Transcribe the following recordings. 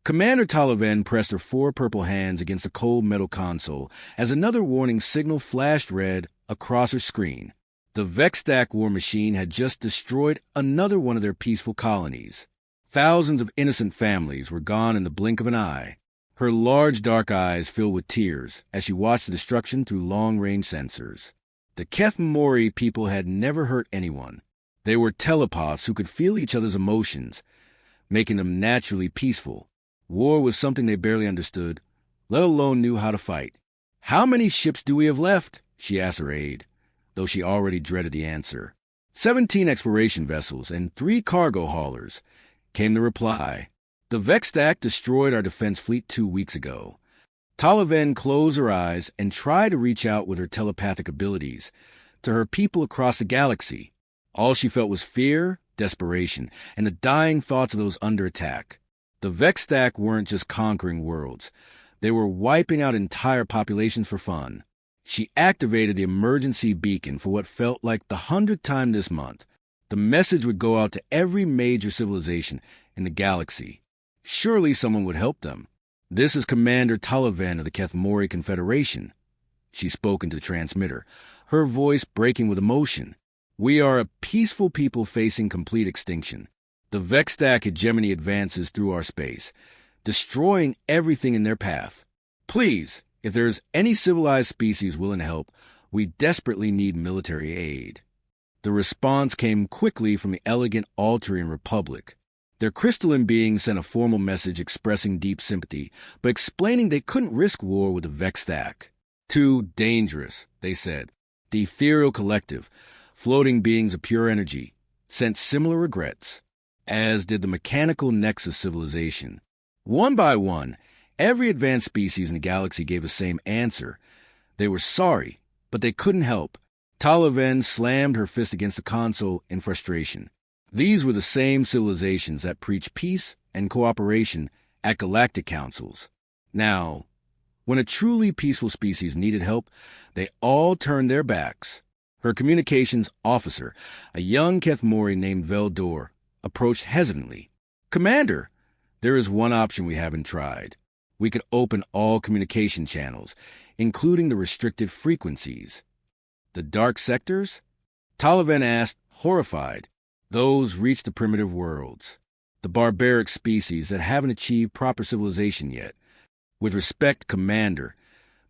Commander Taliban pressed her four purple hands against the cold metal console as another warning signal flashed red across her screen. The Vexstack war machine had just destroyed another one of their peaceful colonies. Thousands of innocent families were gone in the blink of an eye. Her large dark eyes filled with tears as she watched the destruction through long-range sensors. The Keth-Mori people had never hurt anyone. They were telepaths who could feel each other's emotions, making them naturally peaceful. War was something they barely understood, let alone knew how to fight. "How many ships do we have left?" she asked her aide, though she already dreaded the answer. 17 exploration vessels and 3 cargo haulers, came the reply. The Vexstack destroyed our defense fleet 2 weeks ago. Taliban closed her eyes and tried to reach out with her telepathic abilities to her people across the galaxy. All she felt was fear, desperation, and the dying thoughts of those under attack. The Vexstack weren't just conquering worlds. They were wiping out entire populations for fun. She activated the emergency beacon for what felt like the 100th time this month. The message would go out to every major civilization in the galaxy. Surely someone would help them. "This is Commander Taliban of the Keth-Mori Confederation." She spoke into the transmitter, her voice breaking with emotion. "We are a peaceful people facing complete extinction. The Vexstack hegemony advances through our space, destroying everything in their path. Please, if there is any civilized species willing to help, we desperately need military aid." The response came quickly from the elegant Altarian Republic. Their crystalline beings sent a formal message expressing deep sympathy, but explaining they couldn't risk war with the Vexstack. "Too dangerous," they said. The ethereal collective, floating beings of pure energy, sent similar regrets, as did the mechanical Nexus civilization. One by one, every advanced species in the galaxy gave the same answer. They were sorry, but they couldn't help. Taliban slammed her fist against the console in frustration. These were the same civilizations that preached peace and cooperation at galactic councils. Now, when a truly peaceful species needed help, they all turned their backs. Her communications officer, a young Keth-Mori named Veldor, approached hesitantly. "Commander, there is one option we haven't tried. We could open all communication channels, including the restricted frequencies." "The dark sectors?" Taliban asked, horrified. "Those reach the primitive worlds, the barbaric species that haven't achieved proper civilization yet. With respect, Commander,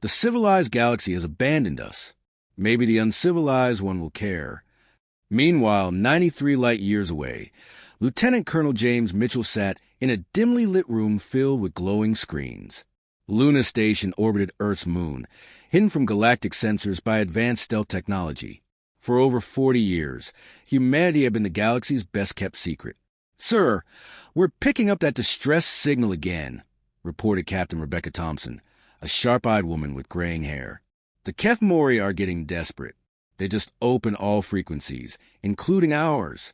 the civilized galaxy has abandoned us. Maybe the uncivilized one will care." Meanwhile, 93 light-years away, Lieutenant Colonel James Mitchell sat in a dimly lit room filled with glowing screens. Luna Station orbited Earth's moon, hidden from galactic sensors by advanced stealth technology. For over 40 years, humanity had been the galaxy's best-kept secret. "Sir, we're picking up that distress signal again," reported Captain Rebecca Thompson, a sharp-eyed woman with graying hair. "The Keth-Mori are getting desperate. They just opened all frequencies, including ours."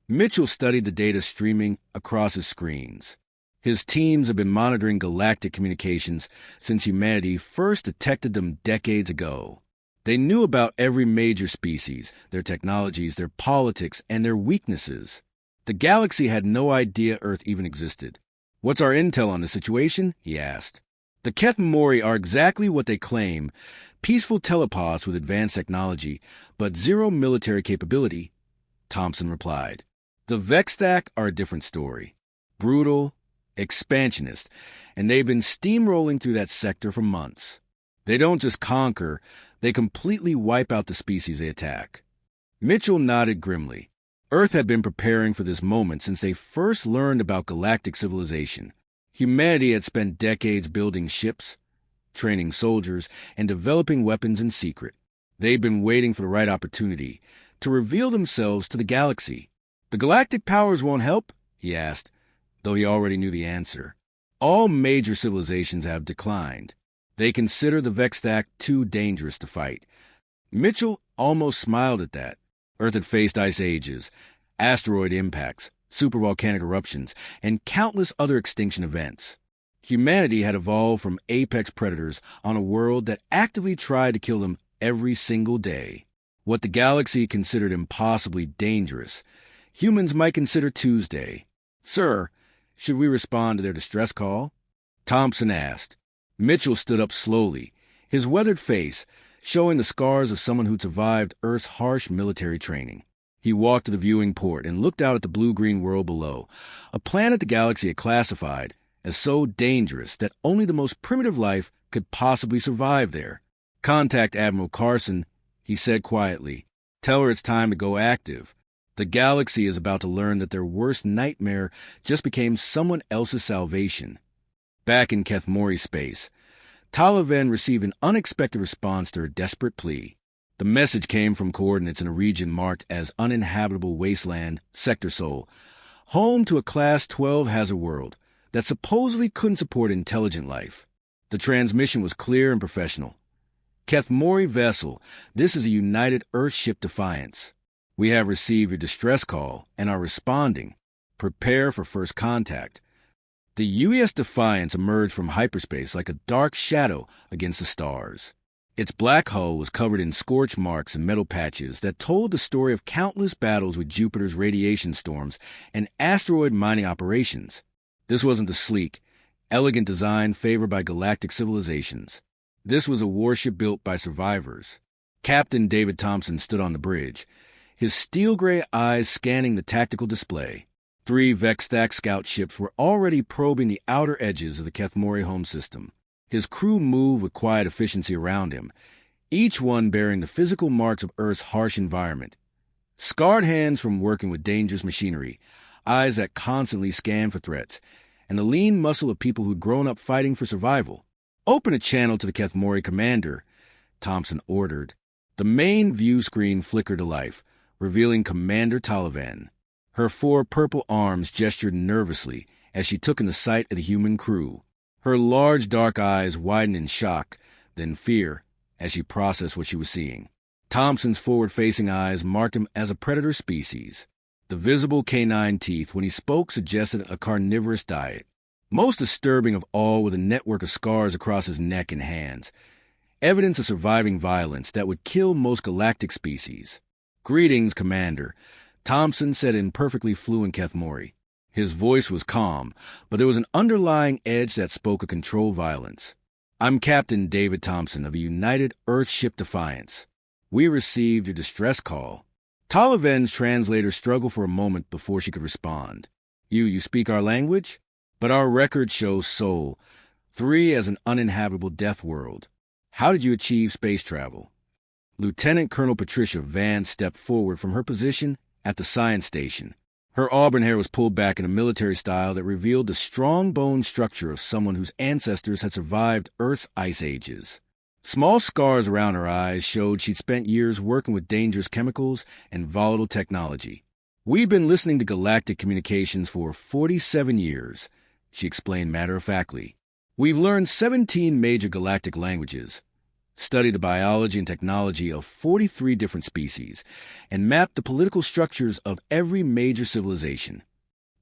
Mitchell studied the data streaming across his screens. His teams have been monitoring galactic communications since humanity first detected them decades ago. They knew about every major species, their technologies, their politics, and their weaknesses. The galaxy had no idea Earth even existed. "What's our intel on the situation?" he asked. "The Keth-Mori are exactly what they claim, peaceful telepaths with advanced technology, but zero military capability," Thompson replied. "The Vexstack are a different story. Brutal, expansionist, and they've been steamrolling through that sector for months. They don't just conquer, they completely wipe out the species they attack." Mitchell nodded grimly. Earth had been preparing for this moment since they first learned about galactic civilization. Humanity had spent decades building ships, training soldiers, and developing weapons in secret. They'd been waiting for the right opportunity to reveal themselves to the galaxy. "The galactic powers won't help?" he asked, though he already knew the answer. "All major civilizations have declined. They consider the Vexstack too dangerous to fight." Mitchell almost smiled at that. Earth had faced ice ages, asteroid impacts, supervolcanic eruptions, and countless other extinction events. Humanity had evolved from apex predators on a world that actively tried to kill them every single day. What the galaxy considered impossibly dangerous, humans might consider Tuesday. "Sir, Should we respond to their distress call? Thompson asked. Mitchell stood up slowly, his weathered face showing the scars of someone who'd survived Earth's harsh military training. He walked to the viewing port and looked out at the blue-green world below, a planet the galaxy had classified as so dangerous that only the most primitive life could possibly survive there. Contact Admiral Carson, he said quietly. Tell her it's time to go active. The galaxy is about to learn that their worst nightmare just became someone else's salvation. Back in Kethmori space, Talaven received an unexpected response to her desperate plea. The message came from coordinates in a region marked as Uninhabitable Wasteland, Sector Sol, home to a Class 12 hazard world that supposedly couldn't support intelligent life. The transmission was clear and professional. Kethmori vessel, this is a United Earthship Defiance. We have received your distress call and are responding. Prepare for first contact. The U.S. Defiance emerged from hyperspace like a dark shadow against the stars. Its black hull was covered in scorch marks and metal patches that told the story of countless battles with Jupiter's radiation storms and asteroid mining operations. This wasn't the sleek, elegant design favored by galactic civilizations. This was a warship built by survivors. Captain David Thompson stood on the bridge, his steel-gray eyes scanning the tactical display. 3 Vextac scout ships were already probing the outer edges of the Kethmori home system. His crew moved with quiet efficiency around him, each one bearing the physical marks of Earth's harsh environment. Scarred hands from working with dangerous machinery, eyes that constantly scanned for threats, and the lean muscle of people who'd grown up fighting for survival. Open a channel to the Kethmori commander, Thompson ordered. The main view screen flickered to life, revealing Commander Talaven. Her 4 purple arms gestured nervously as she took in the sight of the human crew. Her large dark eyes widened in shock, then fear, as she processed what she was seeing. Thompson's forward-facing eyes marked him as a predator species. The visible canine teeth when he spoke suggested a carnivorous diet. Most disturbing of all were the network of scars across his neck and hands, evidence of surviving violence that would kill most galactic species. Greetings, Commander, Thompson said in perfectly fluent Kethmori. His voice was calm, but there was an underlying edge that spoke of controlled violence. I'm Captain David Thompson of a United Earthship Defiance. We received your distress call. Talaven's translator struggled for a moment before she could respond. You speak our language? But our record shows Sol, 3 as an uninhabitable death world. How did you achieve space travel? Lieutenant Colonel Patricia Vance stepped forward from her position at the science station. Her auburn hair was pulled back in a military style that revealed the strong bone structure of someone whose ancestors had survived Earth's ice ages. Small scars around her eyes showed she'd spent years working with dangerous chemicals and volatile technology. We've been listening to galactic communications for 47 years, she explained matter-of-factly. We've learned 17 major galactic languages, studied the biology and technology of 43 different species, and mapped the political structures of every major civilization.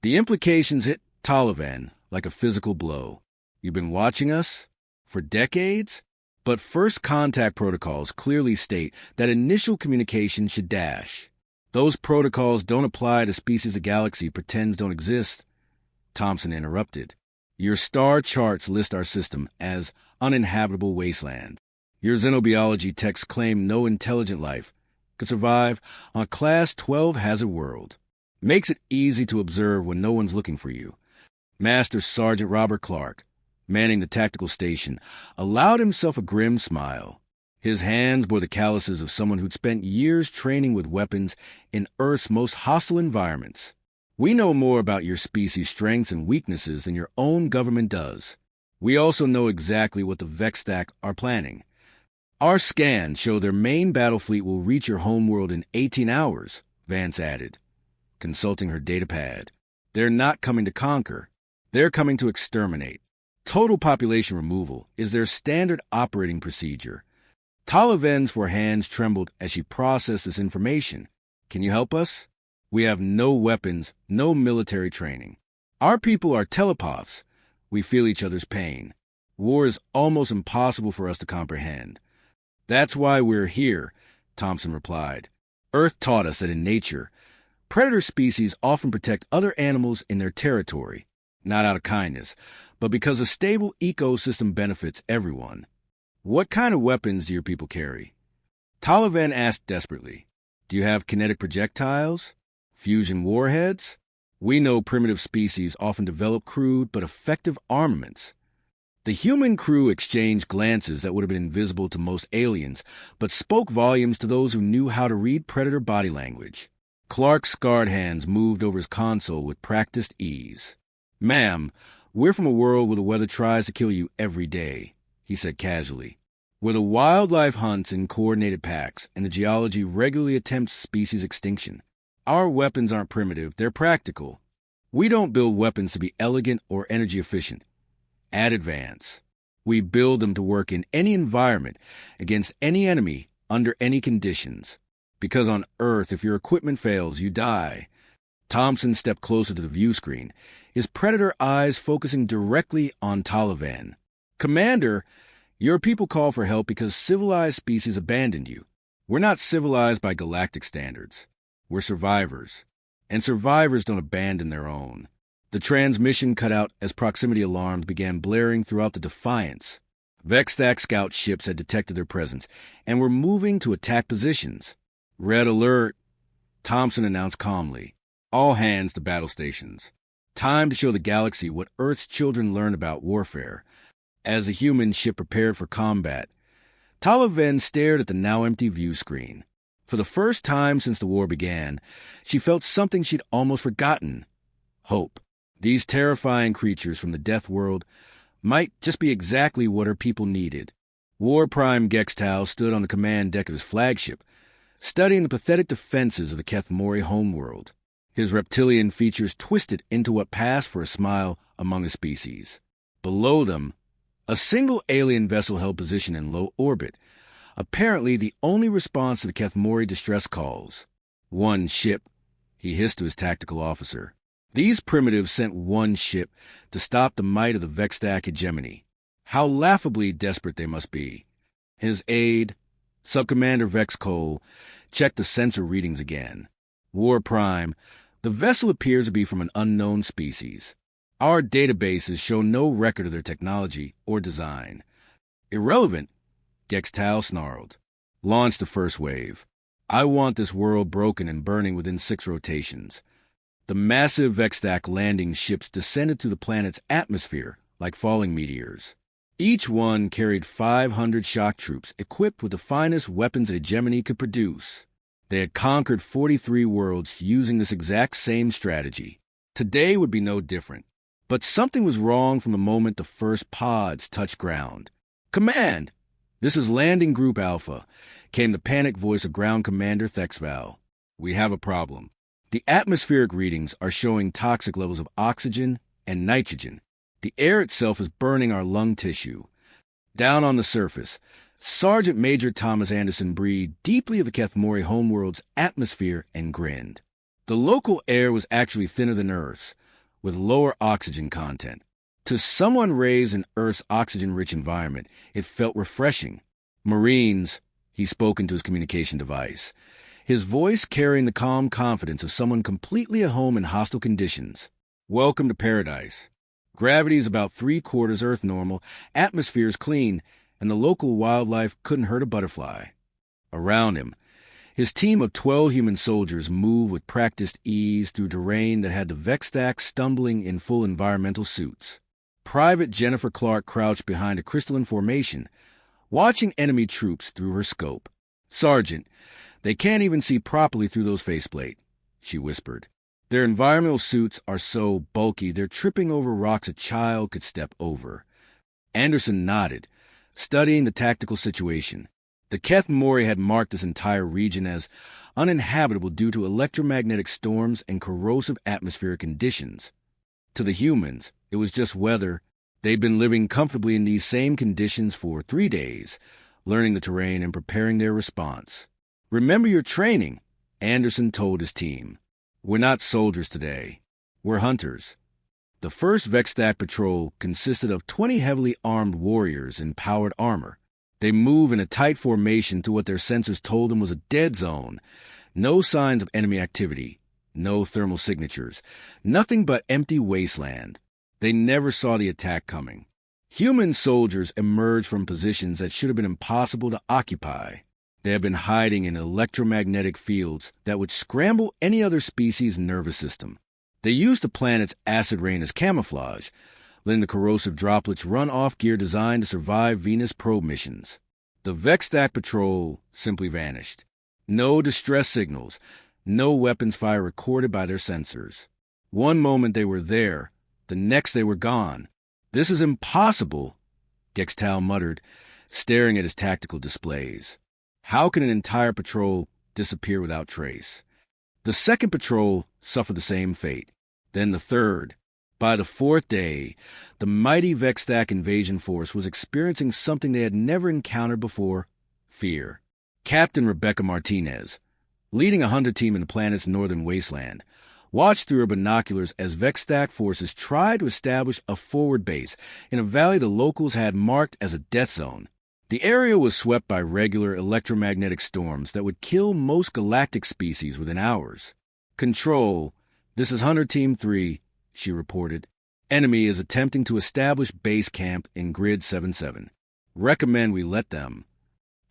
The implications hit Talaven like a physical blow. You've been watching us? For decades? But first contact protocols clearly state that initial communication should dash. Those protocols don't apply to species the galaxy pretends don't exist. Thompson interrupted. Your star charts list our system as uninhabitable wasteland. Your xenobiology texts claim no intelligent life could survive on a Class 12 hazard world. Makes it easy to observe when no one's looking for you. Master Sergeant Robert Clark, manning the tactical station, allowed himself a grim smile. His hands bore the calluses of someone who'd spent years training with weapons in Earth's most hostile environments. We know more about your species' strengths and weaknesses than your own government does. We also know exactly what the Vextac are planning. Our scans show their main battle fleet will reach your homeworld in 18 hours, Vance added, consulting her datapad. They're not coming to conquer. They're coming to exterminate. Total population removal is their standard operating procedure. Talaven's 4 hands trembled as she processed this information. Can you help us? We have no weapons, no military training. Our people are telepaths. We feel each other's pain. War is almost impossible for us to comprehend. That's why we're here, Thompson replied. Earth taught us that in nature, predator species often protect other animals in their territory. not out of kindness, but because a stable ecosystem benefits everyone. What kind of weapons do your people carry? Taliban asked desperately. Do you have kinetic projectiles? Fusion warheads? We know primitive species often develop crude but effective armaments. The human crew exchanged glances that would have been invisible to most aliens, but spoke volumes to those who knew how to read predator body language. Clark's scarred hands moved over his console with practiced ease. Ma'am, we're from a world where the weather tries to kill you every day, he said casually. Where the wildlife hunts in coordinated packs and the geology regularly attempts species extinction. Our weapons aren't primitive, they're practical. We don't build weapons to be elegant or energy efficient. At advance. We build them to work in any environment, against any enemy, under any conditions. Because on Earth, if your equipment fails, you die. Thompson stepped closer to the view screen, his predator eyes focusing directly on Taliban. Commander, your people call for help because civilized species abandoned you. We're not civilized by galactic standards. We're survivors. And survivors don't abandon their own. The transmission cut out as proximity alarms began blaring throughout the Defiance. Vexstack scout ships had detected their presence and were moving to attack positions. Red alert, Thompson announced calmly. All hands to battle stations. Time to show the galaxy what Earth's children learned about warfare. As the human ship prepared for combat, Taliban stared at the now-empty view screen. For the first time since the war began, she felt something she'd almost forgotten. Hope. These terrifying creatures from the death world might just be exactly what her people needed. War Prime Gextal stood on the command deck of his flagship, studying the pathetic defenses of the Kethmori homeworld. His reptilian features twisted into what passed for a smile among the species. Below them, a single alien vessel held position in low orbit, apparently the only response to the Kethmori distress calls. One ship, he hissed to his tactical officer. These primitives sent one ship to stop the might of the Vexstack hegemony. How laughably desperate they must be. His aide, Subcommander Vex Cole, checked the sensor readings again. War Prime, the vessel appears to be from an unknown species. Our databases show no record of their technology or design. Irrelevant, Gextal snarled. Launch the first wave. I want this world broken and burning within 6 rotations. The massive Vexstack landing ships descended through the planet's atmosphere like falling meteors. Each one carried 500 shock troops equipped with the finest weapons hegemony could produce. They had conquered 43 worlds using this exact same strategy. Today would be no different. But something was wrong from the moment the first pods touched ground. Command! This is Landing Group Alpha, came the panicked voice of Ground Commander Thexval. We have a problem. The atmospheric readings are showing toxic levels of oxygen and nitrogen. The air itself is burning our lung tissue. Down on the surface, Sergeant Major Thomas Anderson breathed deeply of the Kethmori homeworld's atmosphere and grinned. The local air was actually thinner than Earth's, with lower oxygen content. To someone raised in Earth's oxygen-rich environment, it felt refreshing. Marines, he spoke into his communication device, his voice carrying the calm confidence of someone completely at home in hostile conditions. Welcome to paradise. Gravity is about 3/4 Earth normal, atmosphere is clean, and the local wildlife couldn't hurt a butterfly. Around him, his team of 12 human soldiers moved with practiced ease through terrain that had the Vexstack stumbling in full environmental suits. Private Jennifer Clark crouched behind a crystalline formation, watching enemy troops through her scope. Sergeant, they can't even see properly through those faceplate, she whispered. Their environmental suits are so bulky they're tripping over rocks a child could step over. Anderson nodded, studying the tactical situation. The Kethmori had marked this entire region as uninhabitable due to electromagnetic storms and corrosive atmospheric conditions. To the humans, it was just weather. They'd been living comfortably in these same conditions for 3 days, learning the terrain and preparing their response. Remember your training, Anderson told his team. We're not soldiers today. We're hunters. The first Vexstack patrol consisted of 20 heavily armed warriors in powered armor. They move in a tight formation to what their sensors told them was a dead zone. No signs of enemy activity. No thermal signatures. Nothing but empty wasteland. They never saw the attack coming. Human soldiers emerged from positions that should have been impossible to occupy. They had been hiding in electromagnetic fields that would scramble any other species' nervous system. They used the planet's acid rain as camouflage, letting the corrosive droplets run off gear designed to survive Venus probe missions. The Vexstack patrol simply vanished. No distress signals, no weapons fire recorded by their sensors. One moment they were there, the next they were gone. "This is impossible," Gextal muttered, staring at his tactical displays. How can an entire patrol disappear without trace? The second patrol suffered the same fate. Then the third. By the fourth day, the mighty Vexstack invasion force was experiencing something they had never encountered before: fear. Captain Rebecca Martinez, leading a hunter team in the planet's northern wasteland, watched through her binoculars as Vexstack forces tried to establish a forward base in a valley the locals had marked as a death zone. The area was swept by regular electromagnetic storms that would kill most galactic species within hours. "Control, this is Hunter Team 3, she reported. "Enemy is attempting to establish base camp in Grid 77. Recommend we let them."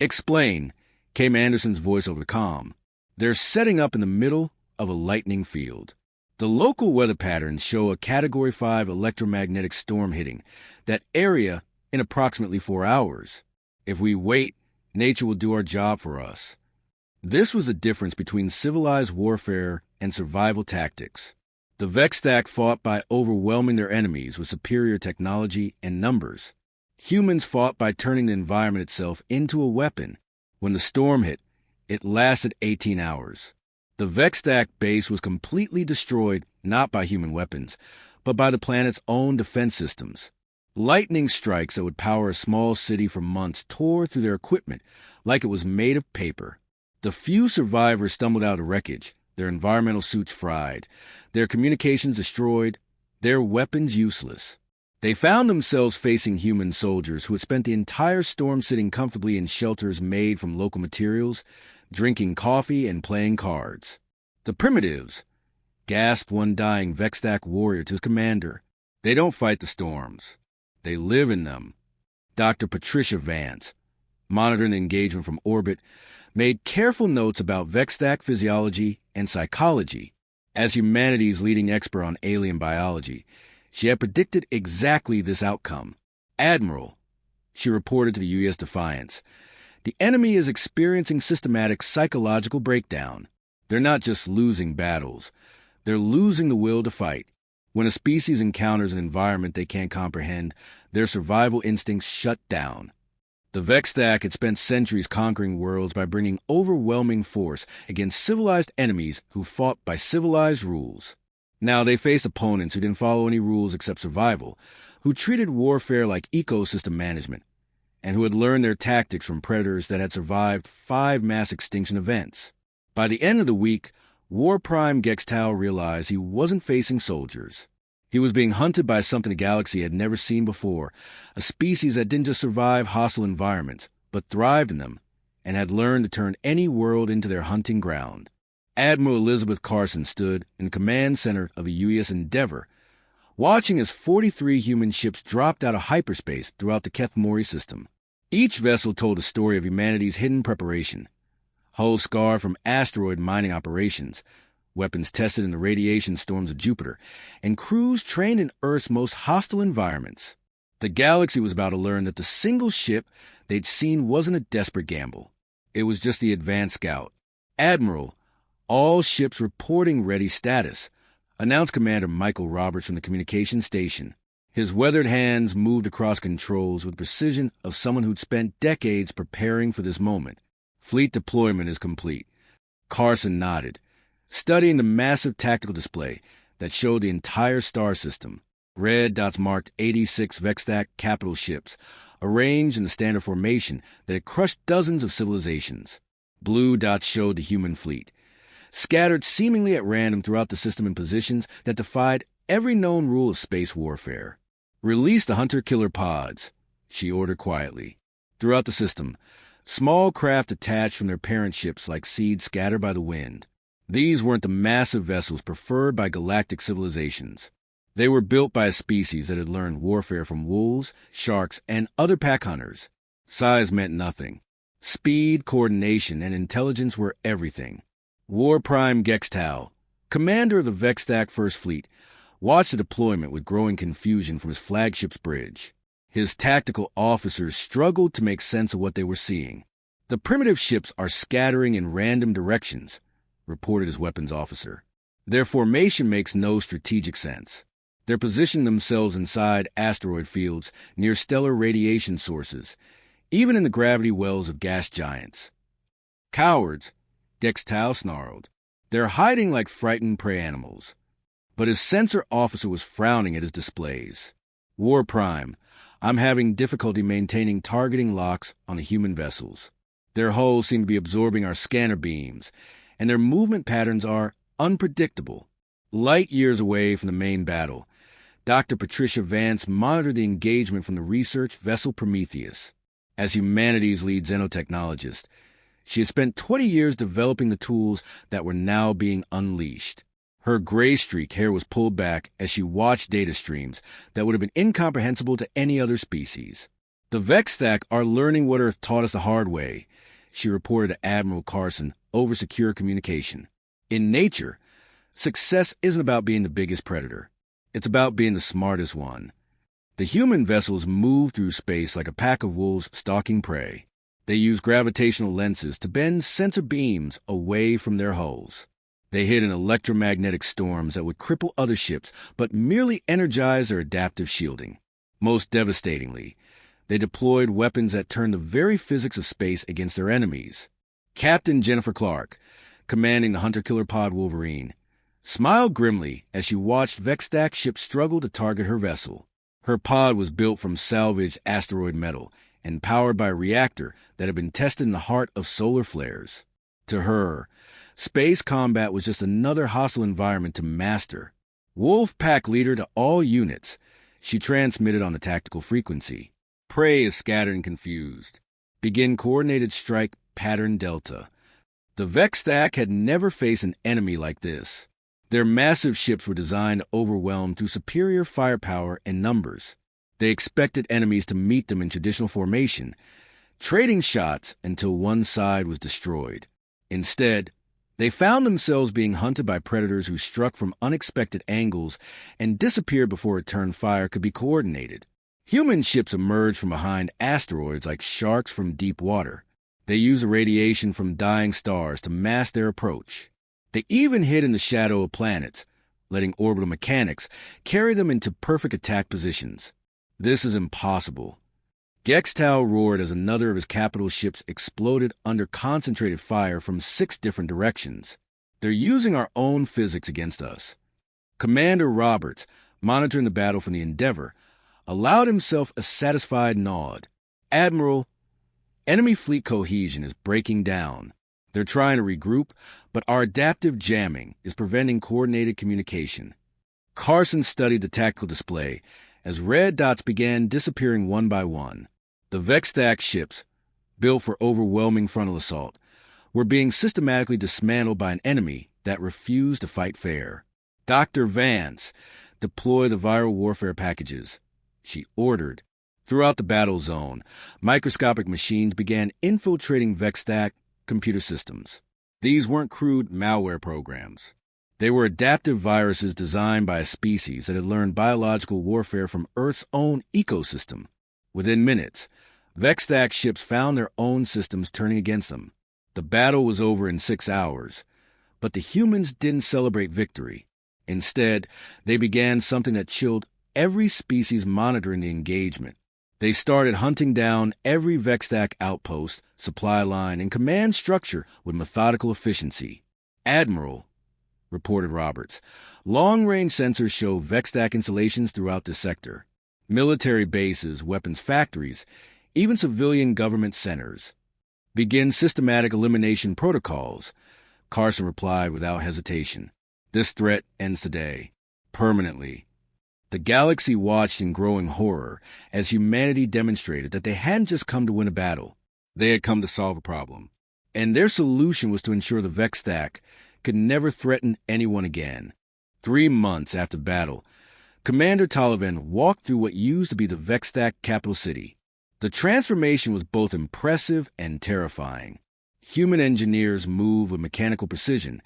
"Explain," came Anderson's voice over the comm. "They're setting up in the middle of a lightning field. The local weather patterns show a Category 5 electromagnetic storm hitting that area in approximately 4 hours. If we wait, nature will do our job for us." This was the difference between civilized warfare and survival tactics. The Vexstack fought by overwhelming their enemies with superior technology and numbers. Humans fought by turning the environment itself into a weapon. When the storm hit, it lasted 18 hours. The Vexstack base was completely destroyed not by human weapons, but by the planet's own defense systems. Lightning strikes that would power a small city for months tore through their equipment like it was made of paper. The few survivors stumbled out of wreckage, their environmental suits fried, their communications destroyed, their weapons useless. They found themselves facing human soldiers who had spent the entire storm sitting comfortably in shelters made from local materials, drinking coffee and playing cards. "The primitives," gasped one dying Vexstack warrior to his commander. "They don't fight the storms. They live in them." Dr. Patricia Vance, monitoring the engagement from orbit, made careful notes about Vexstack physiology and psychology. As humanity's leading expert on alien biology, she had predicted exactly this outcome. "Admiral," she reported to the U.S. Defiance, "the enemy is experiencing systematic psychological breakdown. They're not just losing battles. They're losing the will to fight. When a species encounters an environment they can't comprehend, their survival instincts shut down." The Vexstack had spent centuries conquering worlds by bringing overwhelming force against civilized enemies who fought by civilized rules. Now they faced opponents who didn't follow any rules except survival, who treated warfare like ecosystem management, and who had learned their tactics from predators that had survived 5 mass extinction events. By the end of the week, War Prime Gextal realized he wasn't facing soldiers. He was being hunted by something the galaxy had never seen before, a species that didn't just survive hostile environments, but thrived in them, and had learned to turn any world into their hunting ground. Admiral Elizabeth Carson stood in the command center of the U.S. Endeavour, watching as 43 human ships dropped out of hyperspace throughout the Keth Mori system. Each vessel told a story of humanity's hidden preparation. Hulls scarred from asteroid mining operations, weapons tested in the radiation storms of Jupiter, and crews trained in Earth's most hostile environments. The galaxy was about to learn that the single ship they'd seen wasn't a desperate gamble. It was just the advanced scout. "Admiral, all ships reporting ready status," announced Commander Michael Roberts from the communications station. His weathered hands moved across controls with the precision of someone who'd spent decades preparing for this moment. "Fleet deployment is complete." Carson nodded, studying the massive tactical display that showed the entire star system. Red dots marked 86 Vexstack capital ships, arranged in the standard formation that had crushed dozens of civilizations. Blue dots showed the human fleet, scattered seemingly at random throughout the system in positions that defied every known rule of space warfare. "Release the hunter-killer pods," she ordered quietly. Throughout the system, small craft detached from their parent ships like seeds scattered by the wind. These weren't the massive vessels preferred by galactic civilizations. They were built by a species that had learned warfare from wolves, sharks, and other pack hunters. Size meant nothing. Speed, coordination, and intelligence were everything. War Prime Gextal, commander of the Vextac First Fleet, watched the deployment with growing confusion from his flagship's bridge. His tactical officers struggled to make sense of what they were seeing. "The primitive ships are scattering in random directions," reported his weapons officer. "Their formation makes no strategic sense. They're positioning themselves inside asteroid fields near stellar radiation sources, even in the gravity wells of gas giants." "Cowards," Gextal snarled. "They're hiding like frightened prey animals." But his sensor officer was frowning at his displays. "War Prime, I'm having difficulty maintaining targeting locks on the human vessels. Their hulls seem to be absorbing our scanner beams, and their movement patterns are unpredictable." Light years away from the main battle, Dr. Patricia Vance monitored the engagement from the research vessel Prometheus. As humanity's lead xenotechnologist, she had spent 20 years developing the tools that were now being unleashed. Her gray-streaked hair was pulled back as she watched data streams that would have been incomprehensible to any other species. "The Vextac are learning what Earth taught us the hard way," she reported to Admiral Carson over secure communication. "In nature, success isn't about being the biggest predator. It's about being the smartest one." The human vessels move through space like a pack of wolves stalking prey. They use gravitational lenses to bend sensor beams away from their hulls. They hid in electromagnetic storms that would cripple other ships, but merely energize their adaptive shielding. Most devastatingly, they deployed weapons that turned the very physics of space against their enemies. Captain Jennifer Clark, commanding the hunter-killer pod Wolverine, smiled grimly as she watched Vextac ships struggle to target her vessel. Her pod was built from salvaged asteroid metal and powered by a reactor that had been tested in the heart of solar flares. To her, space combat was just another hostile environment to master. "Wolf Pack Leader to all units," she transmitted on the tactical frequency. "Prey is scattered and confused. Begin coordinated strike pattern Delta." The Vextac had never faced an enemy like this. Their massive ships were designed to overwhelm through superior firepower and numbers. They expected enemies to meet them in traditional formation, trading shots until one side was destroyed. Instead, they found themselves being hunted by predators who struck from unexpected angles and disappeared before return fire could be coordinated. Human ships emerged from behind asteroids like sharks from deep water. They used the radiation from dying stars to mask their approach. They even hid in the shadow of planets, letting orbital mechanics carry them into perfect attack positions. "This is impossible." Gextal roared as another of his capital ships exploded under concentrated fire from 6 different directions. "They're using our own physics against us." Commander Roberts, monitoring the battle from the Endeavor, allowed himself a satisfied nod. "Admiral, enemy fleet cohesion is breaking down. They're trying to regroup, but our adaptive jamming is preventing coordinated communication." Carson studied the tactical display as red dots began disappearing one by one. The Vextac ships, built for overwhelming frontal assault, were being systematically dismantled by an enemy that refused to fight fair. "Dr. Vance, deploy the viral warfare packages," she ordered. Throughout the battle zone, microscopic machines began infiltrating Vextac computer systems. These weren't crude malware programs. They were adaptive viruses designed by a species that had learned biological warfare from Earth's own ecosystem. Within minutes, Vextac ships found their own systems turning against them. The battle was over in 6 hours, but the humans didn't celebrate victory. Instead, they began something that chilled every species monitoring the engagement. They started hunting down every Vextac outpost, supply line, and command structure with methodical efficiency. "Admiral," reported Roberts, "long-range sensors show Vextac installations throughout the sector. Military bases, weapons factories, even civilian government centers. Begin systematic elimination protocols," Carson replied without hesitation. "This threat ends today. Permanently." The galaxy watched in growing horror as humanity demonstrated that they hadn't just come to win a battle. They had come to solve a problem. And their solution was to ensure the Vextac could never threaten anyone again. 3 months after battle, Commander Taliban walked through what used to be the Vextac capital city. The transformation was both impressive and terrifying. Human engineers moved with mechanical precision,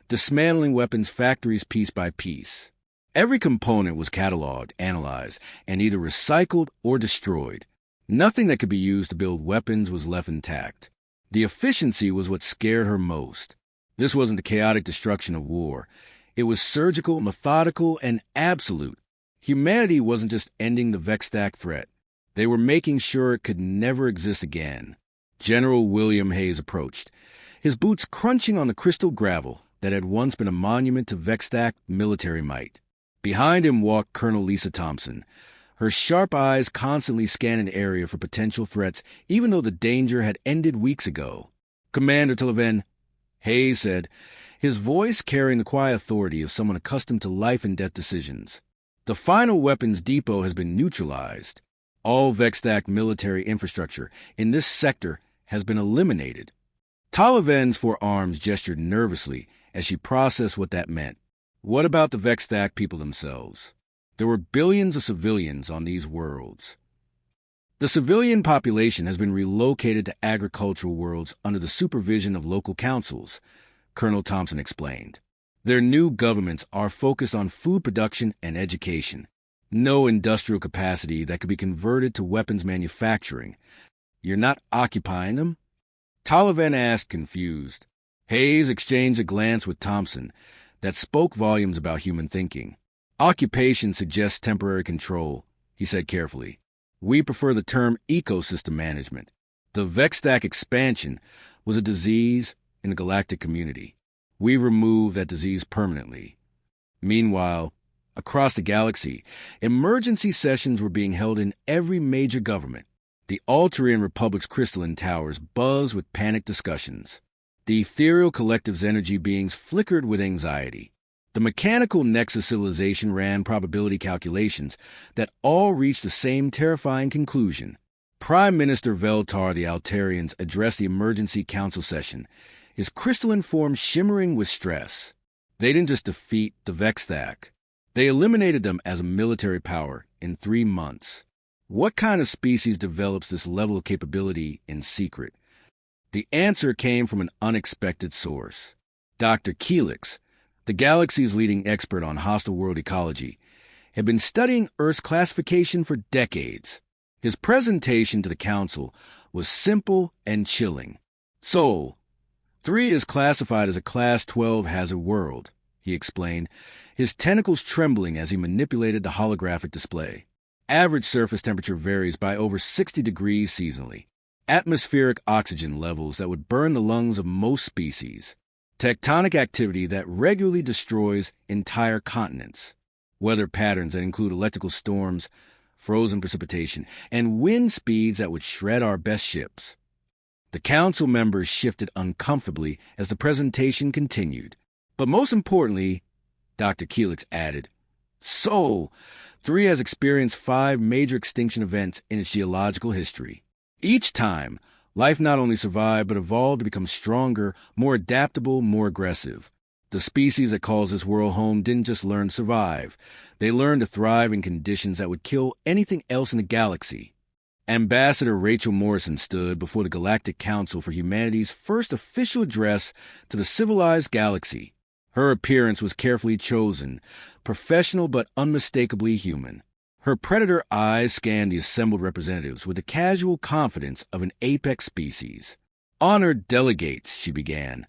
dismantling weapons factories piece by piece. Every component was cataloged, analyzed, and either recycled or destroyed. Nothing that could be used to build weapons was left intact. The efficiency was what scared her most. This wasn't the chaotic destruction of war. It was surgical, methodical, and absolute. Humanity wasn't just ending the Vextac threat. They were making sure it could never exist again. General William Hayes approached, his boots crunching on the crystal gravel that had once been a monument to Vextac military might. Behind him walked Colonel Lisa Thompson, her sharp eyes constantly scanning the area for potential threats, even though the danger had ended weeks ago. "Commander Taliban," Hayes said, his voice carrying the quiet authority of someone accustomed to life and death decisions. "The final weapons depot has been neutralized. All Vextac military infrastructure in this sector has been eliminated." Taliban's forearms gestured nervously as she processed what that meant. What about the Vextac people themselves? There were billions of civilians on these worlds. The civilian population has been relocated to agricultural worlds under the supervision of local councils, Colonel Thompson explained. Their new governments are focused on food production and education. No industrial capacity that could be converted to weapons manufacturing. "You're not occupying them?" Taliban asked, confused. Hayes exchanged a glance with Thompson that spoke volumes about human thinking. "Occupation suggests temporary control," he said carefully. "We prefer the term ecosystem management. The Vextac expansion was a disease in the galactic community. We removed that disease permanently." Meanwhile, across the galaxy, emergency sessions were being held in every major government. The Altarian Republic's crystalline towers buzzed with panicked discussions. The ethereal collective's energy beings flickered with anxiety. The mechanical Nexus civilization ran probability calculations that all reached the same terrifying conclusion. Prime Minister Veltar the Altarians addressed the emergency council session, his crystalline form shimmering with stress. They didn't just defeat the Vextac. They eliminated them as a military power in 3 months. What kind of species develops this level of capability in secret? The answer came from an unexpected source. Dr. Keelix, the galaxy's leading expert on hostile world ecology, had been studying Earth's classification for decades. His presentation to the council was simple and chilling. "So, 3 is classified as a Class 12 hazard world," he explained, his tentacles trembling as he manipulated the holographic display. "Average surface temperature varies by over 60 degrees seasonally. Atmospheric oxygen levels that would burn the lungs of most species. Tectonic activity that regularly destroys entire continents. Weather patterns that include electrical storms, frozen precipitation, and wind speeds that would shred our best ships." The council members shifted uncomfortably as the presentation continued. "But most importantly," Dr. Keelix added, "so, 3 has experienced 5 major extinction events in its geological history. Each time, life not only survived but evolved to become stronger, more adaptable, more aggressive. The species that calls this world home didn't just learn to survive. They learned to thrive in conditions that would kill anything else in the galaxy." Ambassador Rachel Morrison stood before the Galactic Council for Humanity's first official address to the civilized galaxy. Her appearance was carefully chosen, professional but unmistakably human. Her predator eyes scanned the assembled representatives with the casual confidence of an apex species. "Honored delegates," she began,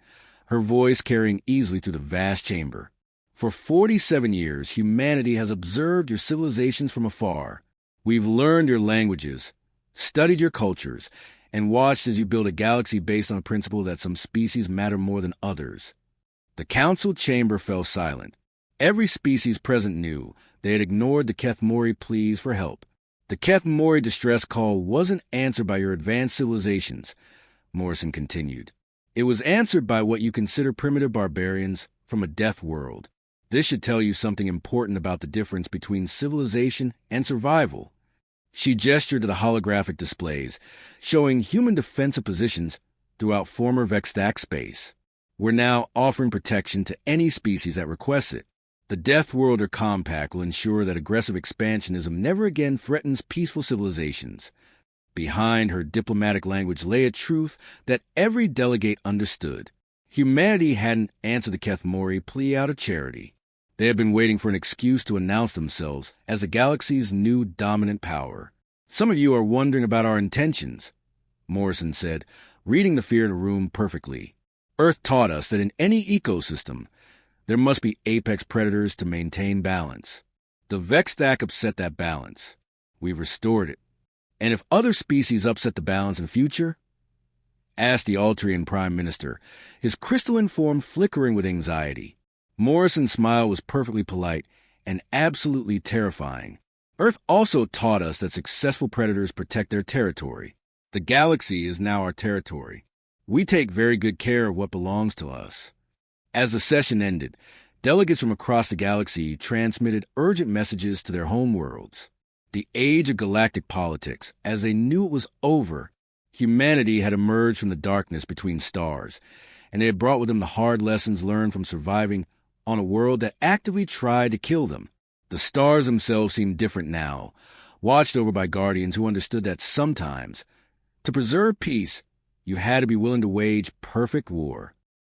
her voice carrying easily through the vast chamber. "For 47 years, humanity has observed your civilizations from afar. We've learned your languages, studied your cultures, and watched as you build a galaxy based on the principle that some species matter more than others." The council chamber fell silent. Every species present knew they had ignored the Kethmori pleas for help. "The Kethmori distress call wasn't answered by your advanced civilizations," Morrison continued. "It was answered by what you consider primitive barbarians from a death world. This should tell you something important about the difference between civilization and survival." She gestured to the holographic displays, showing human defensive positions throughout former Vextac space. "We're now offering protection to any species that requests it. The Deathworlder Compact will ensure that aggressive expansionism never again threatens peaceful civilizations. Behind her diplomatic language lay a truth that every delegate understood. Humanity hadn't answered the Kethmori plea out of charity. They had been waiting for an excuse to announce themselves as the galaxy's new dominant power. "Some of you are wondering about our intentions," Morrison said, reading the fear in the room perfectly. "Earth taught us that in any ecosystem, there must be apex predators to maintain balance. The Vex stack upset that balance. We've restored it. And if other species upset the balance in the future?" asked the Altrian Prime Minister, his crystalline form flickering with anxiety. Morrison's smile was perfectly polite and absolutely terrifying. "Earth also taught us that successful predators protect their territory. The galaxy is now our territory. We take very good care of what belongs to us." As the session ended, delegates from across the galaxy transmitted urgent messages to their home worlds. The age of galactic politics, as they knew it was over, humanity had emerged from the darkness between stars, and they had brought with them the hard lessons learned from surviving on a world that actively tried to kill them. The stars themselves seemed different now, watched over by guardians who understood that sometimes, to preserve peace, you had to be willing to wage perfect war.